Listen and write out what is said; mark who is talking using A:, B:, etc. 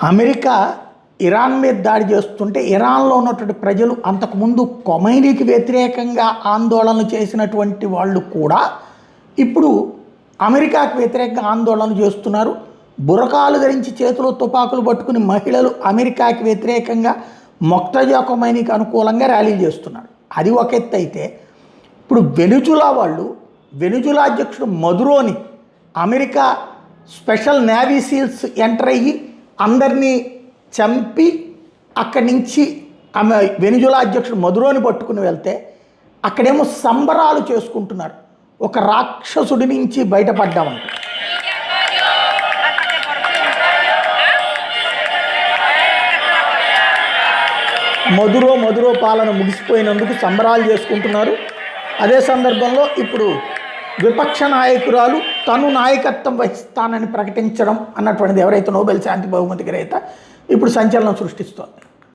A: America Iran మీద దాడి చేస్తుంటే ఇరాన్లో ఉన్నటువంటి ప్రజలు అంతకుముందు ఖొమైనీకి వ్యతిరేకంగా ఆందోళనలు చేసినటువంటి వాళ్ళు కూడా ఇప్పుడు అమెరికాకు వ్యతిరేకంగా ఆందోళనలు చేస్తున్నారు. బురకాలు ధరించి చేతిలో తుపాకులు పట్టుకుని మహిళలు అమెరికాకి వ్యతిరేకంగా మొక్తజా ఖొమైనీకి అనుకూలంగా ర్యాలీలు చేస్తున్నారు. అది ఒక ఎత్తు అయితే, ఇప్పుడు వెనుజులా వాళ్ళు, వెనుజులా అధ్యక్షుడు మదురోని America special navy seals enter అయ్యి అందరినీ చంపి అక్కడి నుంచి ఆమె వెనుజులా అధ్యక్షుడు మదురోని పట్టుకుని వెళ్తే అక్కడేమో సంబరాలు చేసుకుంటున్నారు. ఒక రాక్షసుడి నుంచి బయటపడ్డామంట. మదురో పాలన ముగిసిపోయినందుకు సంబరాలు చేసుకుంటున్నారు. అదే సందర్భంలో ఇప్పుడు విపక్ష నాయకురాలు తను నాయకత్వం వహిస్తానని ప్రకటించడం అన్నటువంటిది ఎవరైతే నోబెల్ శాంతి బహుమతి గ్రహీత ఇప్పుడు సంచలనం సృష్టిస్తోంది.